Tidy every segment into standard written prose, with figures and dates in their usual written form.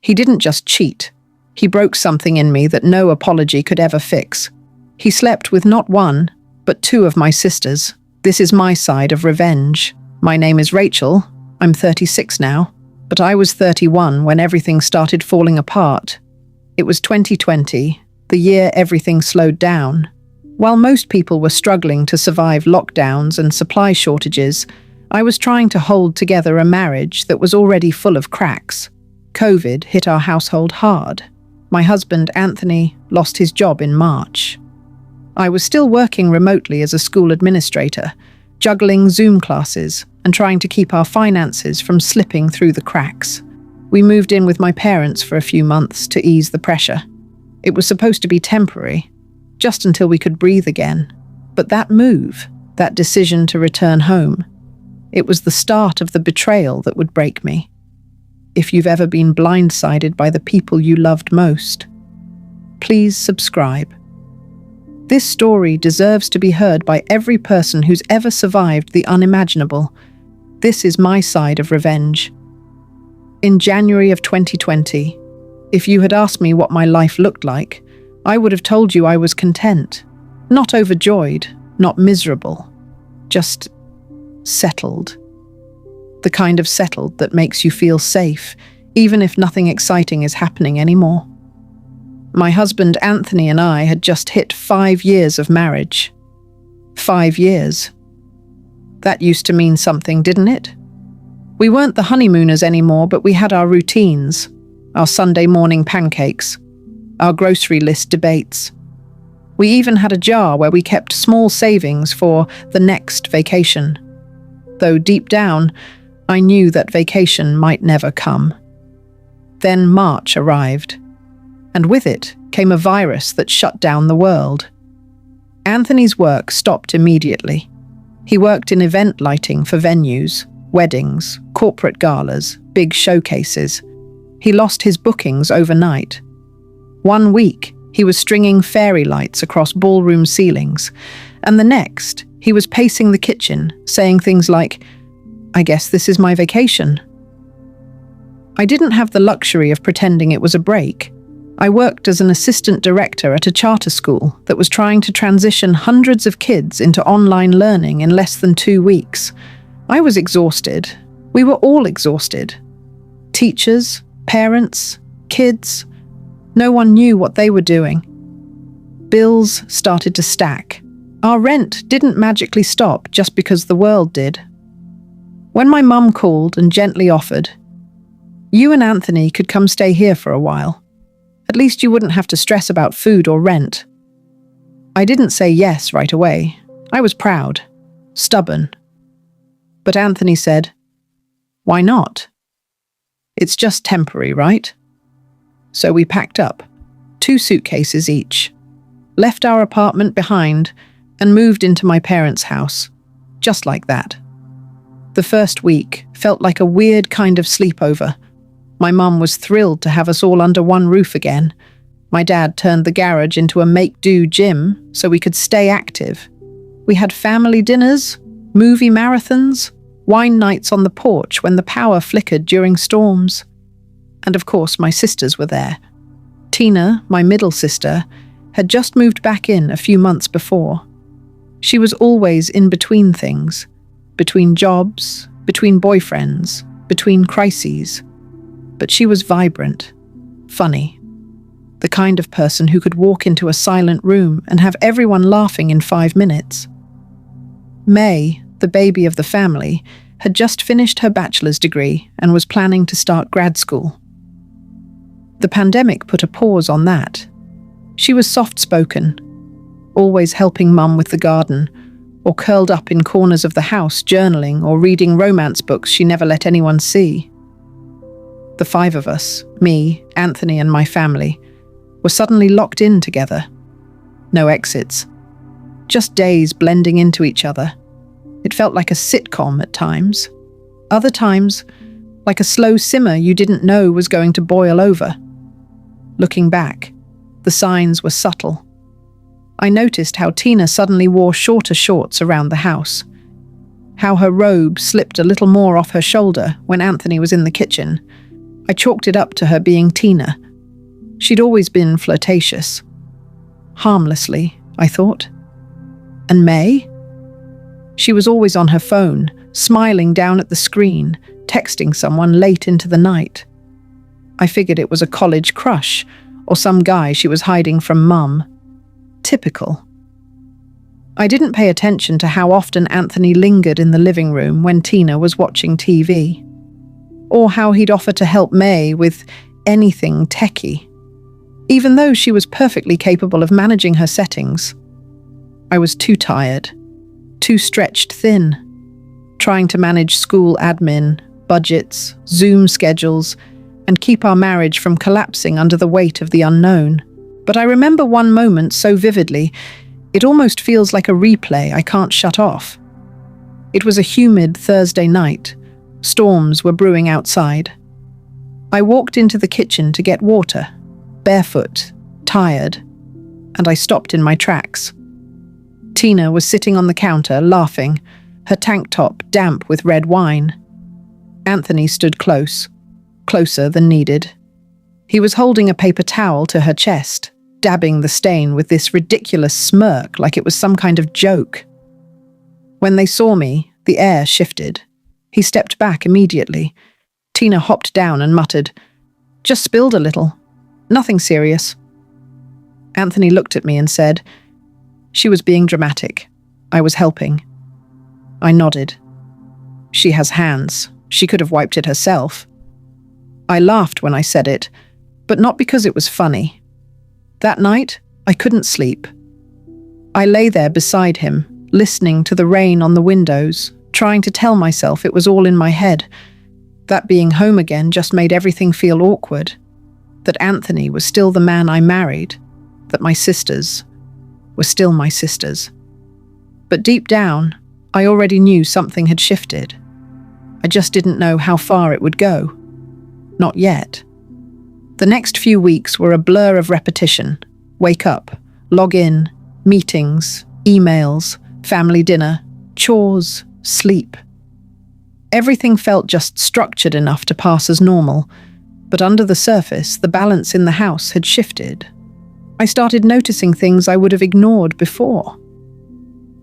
He didn't just cheat. He broke something in me that no apology could ever fix. He slept with not one, but two of my sisters. This is my side of revenge. My name is Rachel. I'm 36 now, but I was 31 when everything started falling apart. It was 2020, the year everything slowed down. While most people were struggling to survive lockdowns and supply shortages, I was trying to hold together a marriage that was already full of cracks. COVID hit our household hard. My husband, Anthony, lost his job in March. I was still working remotely as a school administrator, juggling Zoom classes and trying to keep our finances from slipping through the cracks. We moved in with my parents for a few months to ease the pressure. It was supposed to be temporary, just until we could breathe again. But that move, that decision to return home, it was the start of the betrayal that would break me. If you've ever been blindsided by the people you loved most, please subscribe. This story deserves to be heard by every person who's ever survived the unimaginable. This is my side of revenge. In January of 2020, if you had asked me what my life looked like, I would have told you I was content, not overjoyed, not miserable, just settled. The kind of settled that makes you feel safe, even if nothing exciting is happening anymore. My husband Anthony and I had just hit 5 years of marriage. 5 years. That used to mean something, didn't it? We weren't the honeymooners anymore, but we had our routines, our Sunday morning pancakes, our grocery list debates. We even had a jar where we kept small savings for the next vacation. Though deep down, I knew that vacation might never come. Then March arrived, and with it came a virus that shut down the world. Anthony's work stopped immediately. He worked in event lighting for venues, weddings, corporate galas, big showcases. He lost his bookings overnight. 1 week, he was stringing fairy lights across ballroom ceilings, and the next, he was pacing the kitchen, saying things like, "I guess this is my vacation." I didn't have the luxury of pretending it was a break. I worked as an assistant director at a charter school that was trying to transition hundreds of kids into online learning in less than 2 weeks. I was exhausted. We were all exhausted. Teachers, parents, kids. No one knew what they were doing. Bills started to stack. Our rent didn't magically stop just because the world did. When my mum called and gently offered, "You and Anthony could come stay here for a while. At least you wouldn't have to stress about food or rent." I didn't say yes right away. I was proud, stubborn. But Anthony said, "Why not? It's just temporary, right?" So we packed up, 2 suitcases each, left our apartment behind, and moved into my parents' house, just like that. The first week felt like a weird kind of sleepover. My mum was thrilled to have us all under one roof again. My dad turned the garage into a make-do gym so we could stay active. We had family dinners, movie marathons, wine nights on the porch when the power flickered during storms. And of course, my sisters were there. Tina, my middle sister, had just moved back in a few months before. She was always in between things, between jobs, between boyfriends, between crises. But she was vibrant, funny, the kind of person who could walk into a silent room and have everyone laughing in 5 minutes. May, the baby of the family, had just finished her bachelor's degree and was planning to start grad school. The pandemic put a pause on that. She was soft-spoken, always helping Mum with the garden, or curled up in corners of the house journaling or reading romance books she never let anyone see. The 5 of us, me, Anthony and my family, were suddenly locked in together. No exits. Just days blending into each other. It felt like a sitcom at times. Other times, like a slow simmer you didn't know was going to boil over. Looking back, the signs were subtle. I noticed how Tina suddenly wore shorter shorts around the house, how her robe slipped a little more off her shoulder when Anthony was in the kitchen. I chalked it up to her being Tina. She'd always been flirtatious. Harmlessly, I thought. And May? She was always on her phone, smiling down at the screen, texting someone late into the night. I figured it was a college crush, or some guy she was hiding from Mum. Typical. I didn't pay attention to how often Anthony lingered in the living room when Tina was watching TV, or how he'd offer to help May with anything techie, even though she was perfectly capable of managing her settings. I was too tired, too stretched thin, trying to manage school admin, budgets, Zoom schedules, and keep our marriage from collapsing under the weight of the unknown. But I remember one moment so vividly, it almost feels like a replay I can't shut off. It was a humid Thursday night. Storms were brewing outside. I walked into the kitchen to get water, barefoot, tired, and I stopped in my tracks. Tina was sitting on the counter, laughing, her tank top damp with red wine. Anthony stood close, closer than needed. He was holding a paper towel to her chest, dabbing the stain with this ridiculous smirk like it was some kind of joke. When they saw me, the air shifted. He stepped back immediately. Tina hopped down and muttered, "Just spilled a little. Nothing serious." Anthony looked at me and said, "She was being dramatic. I was helping." I nodded. She has hands. She could have wiped it herself. I laughed when I said it, but not because it was funny. That night, I couldn't sleep. I lay there beside him, listening to the rain on the windows, trying to tell myself it was all in my head, that being home again just made everything feel awkward, that Anthony was still the man I married, that my sisters were still my sisters. But deep down, I already knew something had shifted. I just didn't know how far it would go. Not yet. The next few weeks were a blur of repetition. Wake up, log in, meetings, emails, family dinner, chores, sleep. Everything felt just structured enough to pass as normal, but under the surface, the balance in the house had shifted. I started noticing things I would have ignored before.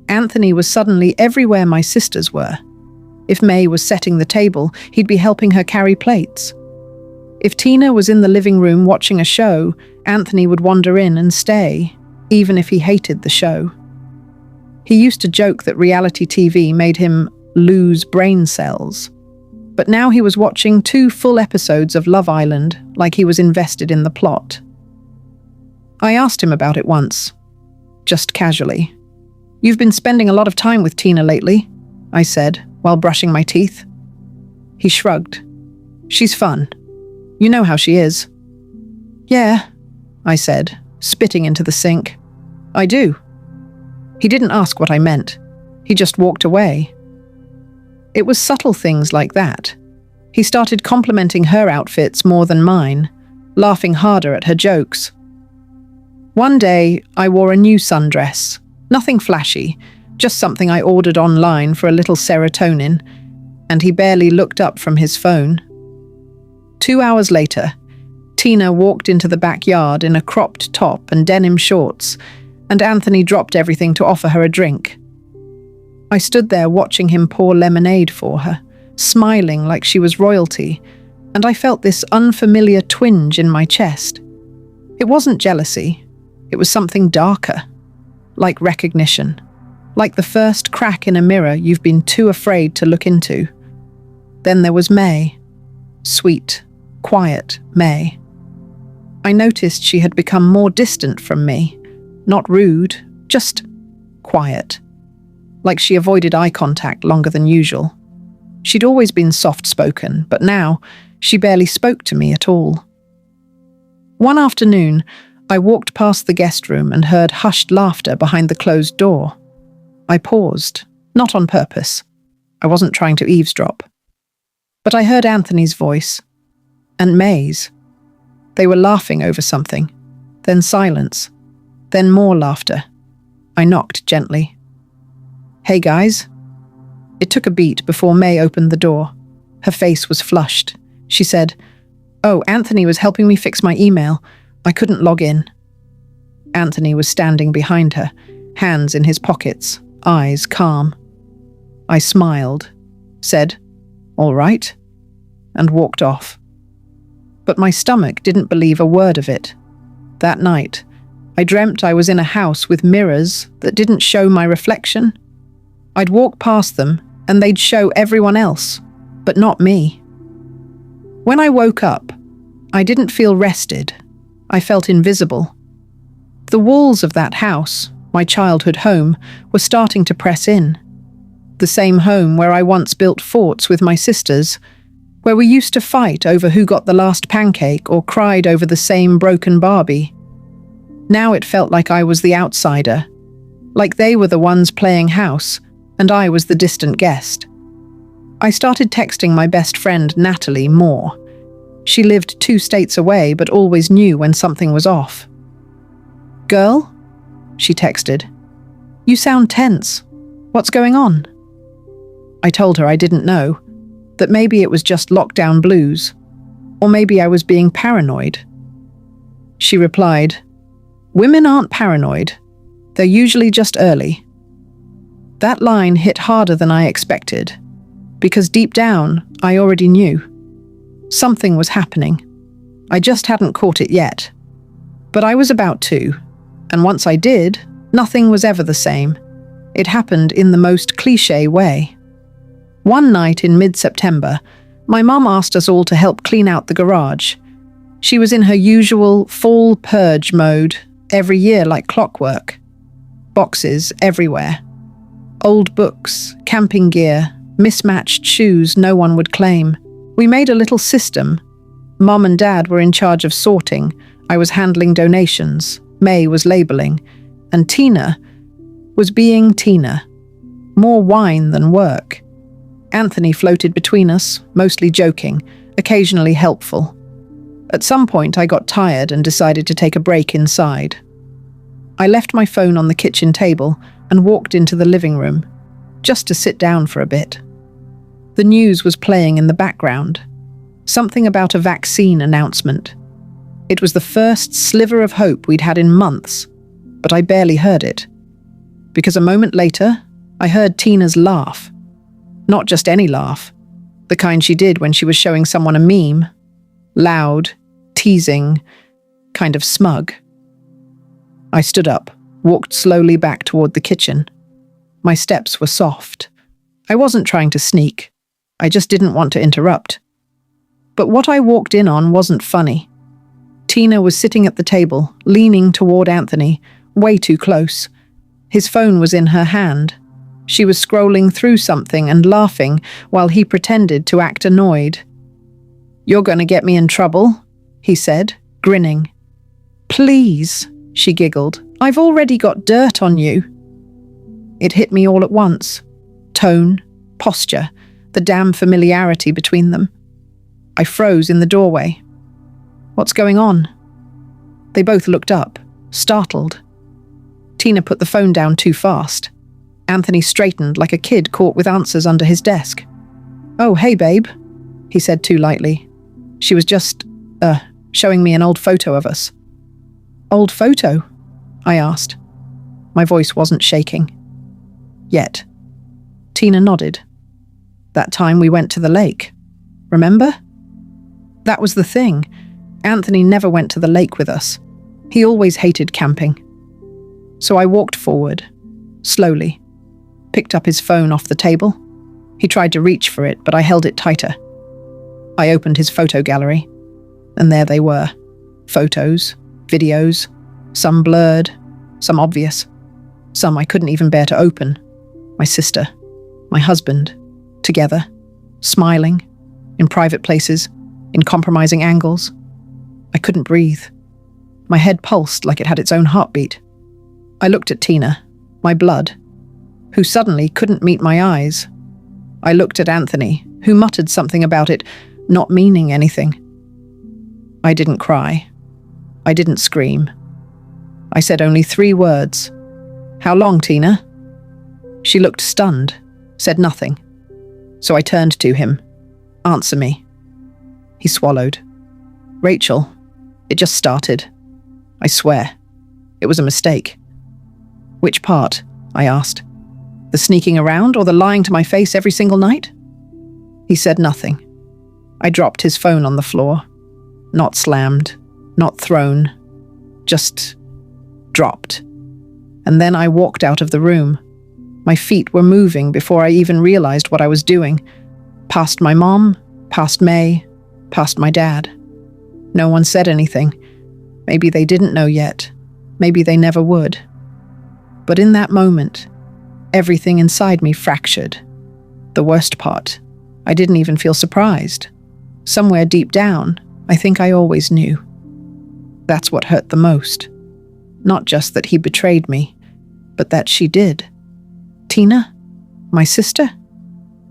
Anthony was suddenly everywhere my sisters were. If May was setting the table, he'd be helping her carry plates. If Tina was in the living room watching a show, Anthony would wander in and stay, even if he hated the show. He used to joke that reality TV made him lose brain cells. But now he was watching 2 full episodes of Love Island like he was invested in the plot. I asked him about it once, just casually. "You've been spending a lot of time with Tina lately," I said, while brushing my teeth. He shrugged. "She's fun. You know how she is." "Yeah," I said, spitting into the sink. "I do." He didn't ask what I meant. He just walked away. It was subtle things like that. He started complimenting her outfits more than mine, laughing harder at her jokes. One day, I wore a new sundress. Nothing flashy, just something I ordered online for a little serotonin, and he barely looked up from his phone. 2 hours later, Tina walked into the backyard in a cropped top and denim shorts, and Anthony dropped everything to offer her a drink. I stood there watching him pour lemonade for her, smiling like she was royalty, and I felt this unfamiliar twinge in my chest. It wasn't jealousy, it was something darker, like recognition, like the first crack in a mirror you've been too afraid to look into. Then there was May, sweet, quiet May. I noticed she had become more distant from me, not rude, just quiet, like she avoided eye contact longer than usual. She'd always been soft-spoken, but now she barely spoke to me at all. One afternoon, I walked past the guest room and heard hushed laughter behind the closed door. I paused, not on purpose. I wasn't trying to eavesdrop. But I heard Anthony's voice, and May's. They were laughing over something, then silence, then more laughter. I knocked gently. "Hey guys." It took a beat before May opened the door. Her face was flushed. She said, Oh, Anthony was helping me fix my email. I couldn't log in. Anthony was standing behind her, hands in his pockets, eyes calm. I smiled, said, "All right," and walked off. But my stomach didn't believe a word of it. That night, I dreamt I was in a house with mirrors that didn't show my reflection. I'd walk past them and they'd show everyone else, but not me. When I woke up, I didn't feel rested. I felt invisible. The walls of that house, my childhood home, were starting to press in. The same home where I once built forts with my sisters, where we used to fight over who got the last pancake or cried over the same broken Barbie. Now it felt like I was the outsider, like they were the ones playing house, and I was the distant guest. I started texting my best friend Natalie more. She lived 2 states away, but always knew when something was off. "Girl?" she texted. "You sound tense. What's going on?" I told her I didn't know, that maybe it was just lockdown blues, or maybe I was being paranoid. She replied, "Women aren't paranoid. They're usually just early." That line hit harder than I expected, because deep down, I already knew. Something was happening. I just hadn't caught it yet. But I was about to, and once I did, nothing was ever the same. It happened in the most cliché way. One night in mid-September, my mum asked us all to help clean out the garage. She was in her usual fall purge mode, every year like clockwork. Boxes everywhere. Old books, camping gear, mismatched shoes no one would claim. We made a little system. Mum and Dad were in charge of sorting. I was handling donations. May was labeling. And Tina was being Tina. More wine than work. Anthony floated between us, mostly joking, occasionally helpful. At some point, I got tired and decided to take a break inside. I left my phone on the kitchen table and walked into the living room, just to sit down for a bit. The news was playing in the background. Something about a vaccine announcement. It was the first sliver of hope we'd had in months, but I barely heard it. Because a moment later, I heard Tina's laugh. Not just any laugh, the kind she did when she was showing someone a meme. Loud, teasing, kind of smug. I stood up, walked slowly back toward the kitchen. My steps were soft. I wasn't trying to sneak. I just didn't want to interrupt. But what I walked in on wasn't funny. Tina was sitting at the table, leaning toward Anthony, way too close. His phone was in her hand. She was scrolling through something and laughing while he pretended to act annoyed. "You're going to get me in trouble," he said, grinning. "Please," she giggled. "I've already got dirt on you." It hit me all at once. Tone, posture, the damn familiarity between them. I froze in the doorway. "What's going on?" They both looked up, startled. Tina put the phone down too fast. Anthony straightened like a kid caught with answers under his desk. "Oh, hey, babe," he said too lightly. "She was just, showing me an old photo of us." "Old photo?" I asked. My voice wasn't shaking. Yet. Tina nodded. "That time we went to the lake. Remember?" That was the thing. Anthony never went to the lake with us. He always hated camping. So I walked forward, slowly. Picked up his phone off the table. He tried to reach for it, but I held it tighter. I opened his photo gallery, and there they were. Photos, videos, some blurred, some obvious, some I couldn't even bear to open. My sister, my husband, together, smiling, in private places, in compromising angles. I couldn't breathe. My head pulsed like it had its own heartbeat. I looked at Tina, my blood, who suddenly couldn't meet my eyes. I looked at Anthony, who muttered something about it not meaning anything. I didn't cry. I didn't scream. I said only 3 words. "How long, Tina?" She looked stunned, said nothing. So I turned to him. "Answer me." He swallowed. Rachel, it just started. I swear. It was a mistake. Which part? I asked. The sneaking around or the lying to my face every single night? He said nothing. I dropped his phone on the floor. Not slammed, not thrown, just dropped. And then I walked out of the room. My feet were moving before I even realized what I was doing. Past my mom, past May, past my dad. No one said anything. Maybe they didn't know yet. Maybe they never would. But in that moment, everything inside me fractured. The worst part, I didn't even feel surprised. Somewhere deep down, I think I always knew. That's what hurt the most. Not just that he betrayed me, but that she did. Tina, my sister,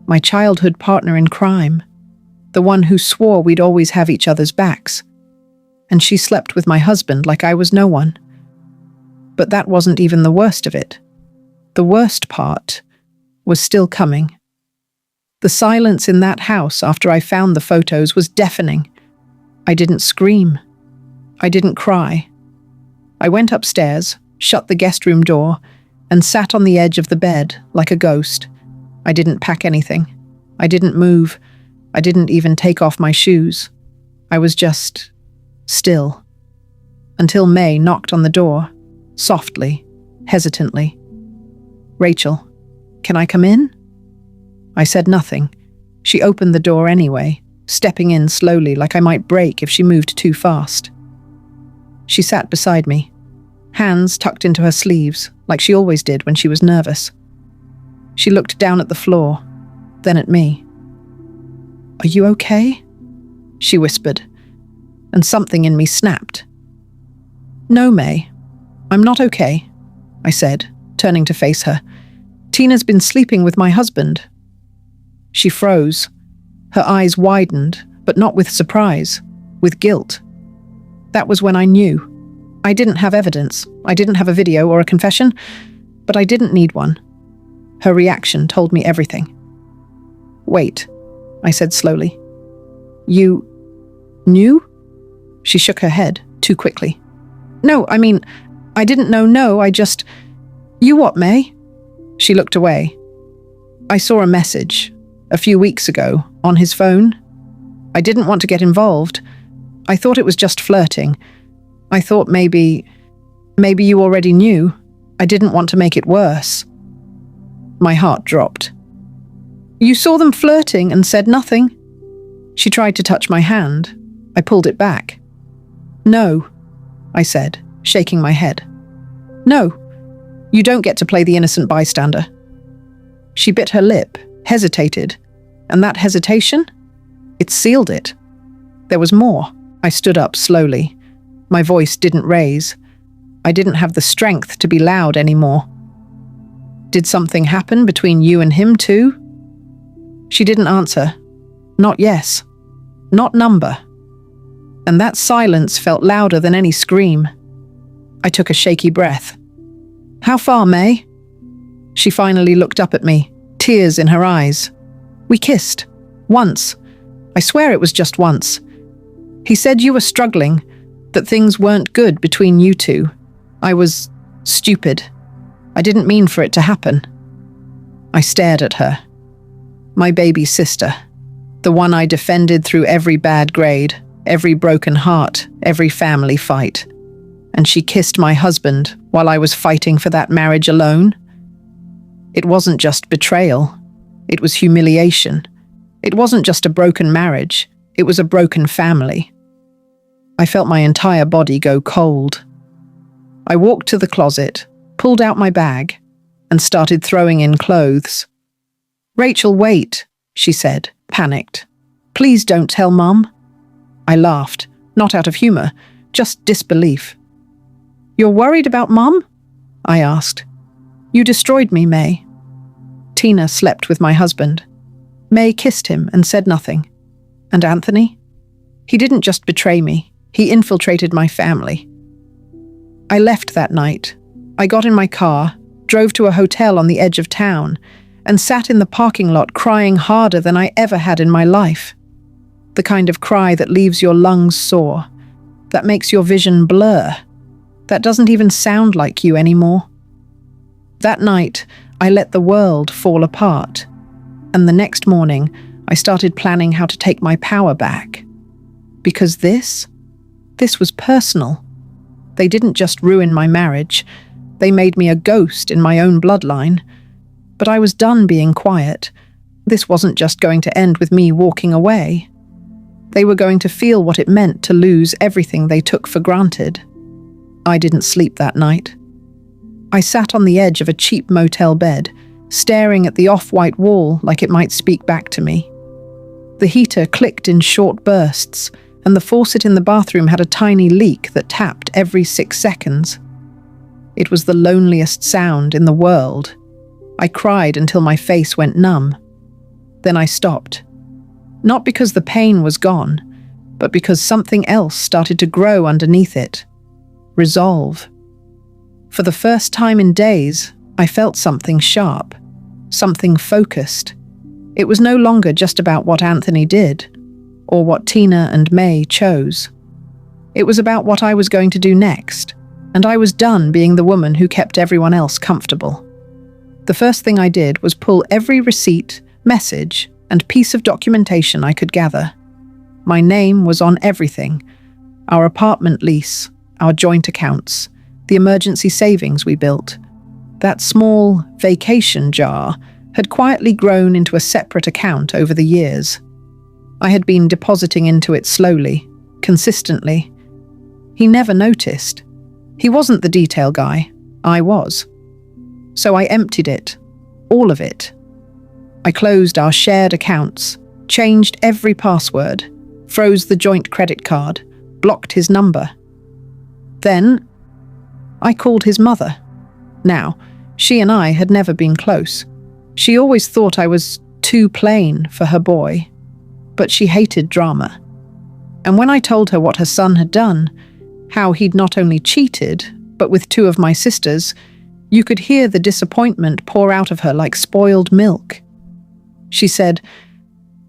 my childhood partner in crime, the one who swore we'd always have each other's backs. And she slept with my husband like I was no one. But that wasn't even the worst of it. The worst part was still coming. The silence in that house after I found the photos was deafening. I didn't scream. I didn't cry. I went upstairs, shut the guest room door, and sat on the edge of the bed like a ghost. I didn't pack anything. I didn't move. I didn't even take off my shoes. I was just still. Until May knocked on the door, softly, hesitantly. Rachel, can I come in? I said nothing. She opened the door anyway, stepping in slowly like I might break if she moved too fast. She sat beside me, hands tucked into her sleeves, like she always did when she was nervous. She looked down at the floor, then at me. "Are you okay?" she whispered, and something in me snapped. "No, May, I'm not okay," I said, turning to face her. "Tina's been sleeping with my husband." She froze. Her eyes widened, but not with surprise, with guilt. That was when I knew. I didn't have evidence. I didn't have a video or a confession, but I didn't need one. Her reaction told me everything. "Wait," I said slowly. "You knew?" She shook her head too quickly. "No, I mean, I didn't know, no, I just..." "You what, May?" She looked away. "I saw a message, a few weeks ago, on his phone. I didn't want to get involved. I thought it was just flirting. I thought maybe you already knew. I didn't want to make it worse." My heart dropped. "You saw them flirting and said nothing?" She tried to touch my hand. I pulled it back. "No," I said, shaking my head. "No, you don't get to play the innocent bystander." She bit her lip, hesitated, and that hesitation? It sealed it. There was more. I stood up slowly. My voice didn't raise. I didn't have the strength to be loud anymore. "Did something happen between you and him too?" She didn't answer. Not yes. Not number. And that silence felt louder than any scream. I took a shaky breath. "How far, May?" She finally looked up at me, tears in her eyes. "We kissed. Once. I swear it was just once. He said you were struggling, that things weren't good between you two. I was stupid. I didn't mean for it to happen." I stared at her. My baby sister, the one I defended through every bad grade, every broken heart, every family fight. And she kissed my husband while I was fighting for that marriage alone. It wasn't just betrayal. It was humiliation. It wasn't just a broken marriage. It was a broken family. I felt my entire body go cold. I walked to the closet, pulled out my bag, and started throwing in clothes. "Rachel, wait," she said, panicked. "Please don't tell Mum." I laughed, not out of humor, just disbelief. "You're worried about Mum?" I asked. "You destroyed me, May." Tina slept with my husband. May kissed him and said nothing. And Anthony? He didn't just betray me. He infiltrated my family. I left that night. I got in my car, drove to a hotel on the edge of town, and sat in the parking lot crying harder than I ever had in my life. The kind of cry that leaves your lungs sore, that makes your vision blur, that doesn't even sound like you anymore. That night, I let the world fall apart, and the next morning, I started planning how to take my power back. Because this was personal. They didn't just ruin my marriage, they made me a ghost in my own bloodline. But I was done being quiet. This wasn't just going to end with me walking away. They were going to feel what it meant to lose everything they took for granted. I didn't sleep that night. I sat on the edge of a cheap motel bed, staring at the off-white wall like it might speak back to me. The heater clicked in short bursts, and the faucet in the bathroom had a tiny leak that tapped every 6 seconds. It was the loneliest sound in the world. I cried until my face went numb. Then I stopped. Not because the pain was gone, but because something else started to grow underneath it. Resolve. For the first time in days, I felt something sharp, something focused. It was no longer just about what Anthony did, or what Tina and May chose. It was about what I was going to do next, and I was done being the woman who kept everyone else comfortable. The first thing I did was pull every receipt, message, and piece of documentation I could gather. My name was on everything: our apartment lease, our joint accounts, the emergency savings we built. That small vacation jar had quietly grown into a separate account over the years. I had been depositing into it slowly, consistently. He never noticed. He wasn't the detail guy. I was. So I emptied it, all of it. I closed our shared accounts, changed every password, froze the joint credit card, blocked his number. Then, I called his mother. Now, she and I had never been close. She always thought I was too plain for her boy, but she hated drama. And when I told her what her son had done, how he'd not only cheated, but with 2 of my sisters, you could hear the disappointment pour out of her like spoiled milk. She said,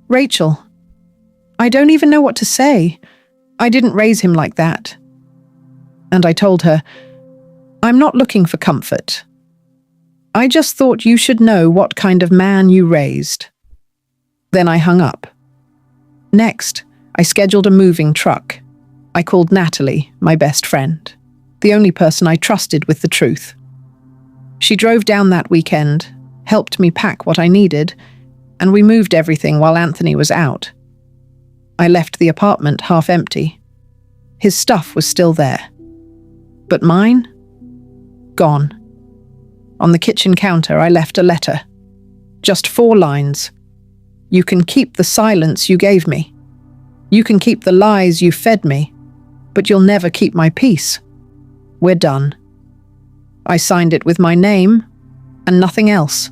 "Rachel, I don't even know what to say. I didn't raise him like that." And I told her, "I'm not looking for comfort. I just thought you should know what kind of man you raised." Then I hung up. Next, I scheduled a moving truck. I called Natalie, my best friend, the only person I trusted with the truth. She drove down that weekend, helped me pack what I needed, and we moved everything while Anthony was out. I left the apartment half empty. His stuff was still there. But mine? Gone. On the kitchen counter, I left a letter. Just 4 lines. "You can keep the silence you gave me. You can keep the lies you fed me, but you'll never keep my peace. We're done." I signed it with my name and nothing else.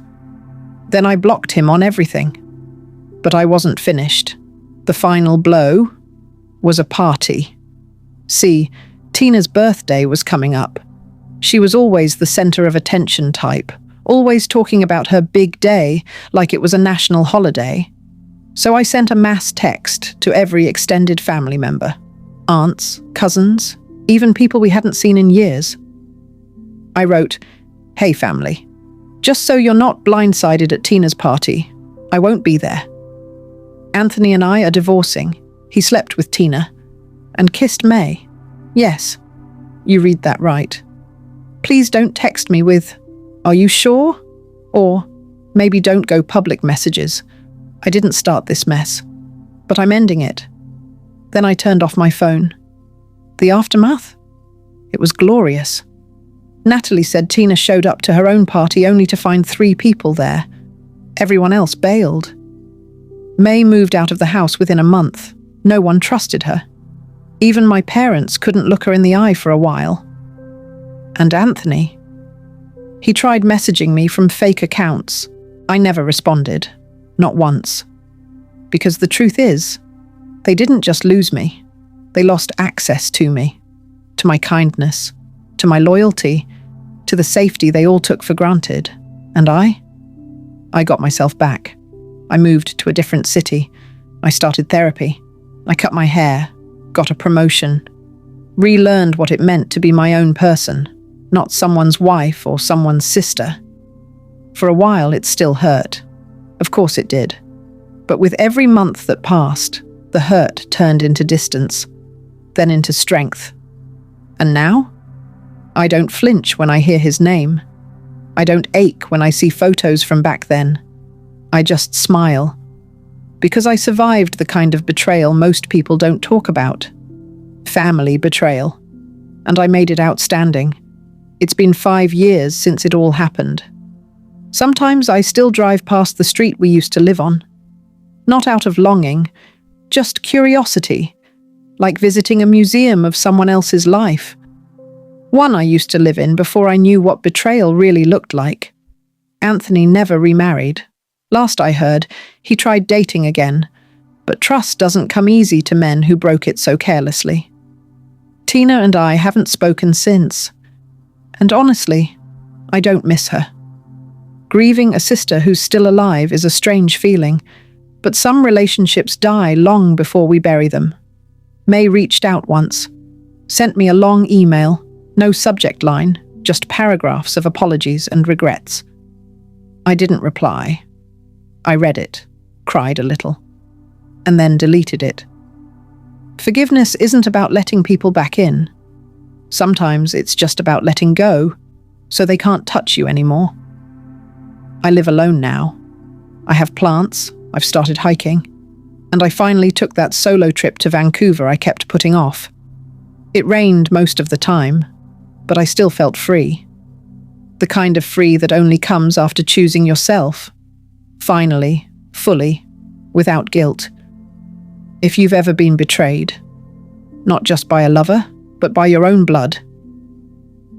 Then I blocked him on everything. But I wasn't finished. The final blow was a party. See, Tina's birthday was coming up. She was always the center of attention type, always talking about her big day like it was a national holiday. So I sent a mass text to every extended family member, aunts, cousins, even people we hadn't seen in years. I wrote, "Hey family, just so you're not blindsided at Tina's party, I won't be there. Anthony and I are divorcing. He slept with Tina and kissed May. Yes, you read that right. Please don't text me with, 'Are you sure?' Or maybe don't go public messages. I didn't start this mess, but I'm ending it." Then I turned off my phone. The aftermath? It was glorious. Natalie said Tina showed up to her own party only to find 3 people there. Everyone else bailed. May moved out of the house within a month. No one trusted her. Even my parents couldn't look her in the eye for a while. And Anthony? He tried messaging me from fake accounts. I never responded. Not once. Because the truth is, they didn't just lose me. They lost access to me, to my kindness, to my loyalty, to the safety they all took for granted. And I got myself back. I moved to a different city. I started therapy. I cut my hair, got a promotion, relearned what it meant to be my own person, not someone's wife or someone's sister. For a while, it still hurt. Of course it did. But with every month that passed, the hurt turned into distance, then into strength. And now? I don't flinch when I hear his name. I don't ache when I see photos from back then. I just smile. Because I survived the kind of betrayal most people don't talk about. Family betrayal. And I made it outstanding. It's been 5 years since it all happened. Sometimes I still drive past the street we used to live on. Not out of longing, just curiosity, like visiting a museum of someone else's life. One I used to live in before I knew what betrayal really looked like. Anthony never remarried. Last I heard, he tried dating again, but trust doesn't come easy to men who broke it so carelessly. Tina and I haven't spoken since. And honestly, I don't miss her. Grieving a sister who's still alive is a strange feeling, but some relationships die long before we bury them. May reached out once, sent me a long email, no subject line, just paragraphs of apologies and regrets. I didn't reply. I read it, cried a little, and then deleted it. Forgiveness isn't about letting people back in. Sometimes it's just about letting go, so they can't touch you anymore. I live alone now. I have plants, I've started hiking, and I finally took that solo trip to Vancouver I kept putting off. It rained most of the time, but I still felt free. The kind of free that only comes after choosing yourself. Finally, fully, without guilt. If you've ever been betrayed, not just by a lover, but by your own blood,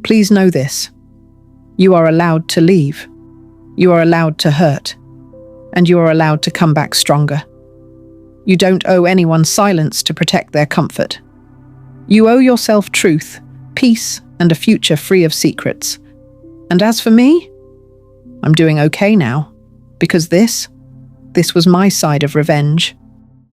please know this. You are allowed to leave. You are allowed to hurt. And you are allowed to come back stronger. You don't owe anyone silence to protect their comfort. You owe yourself truth, peace, and a future free of secrets. And as for me, I'm doing okay now, because this was my side of revenge.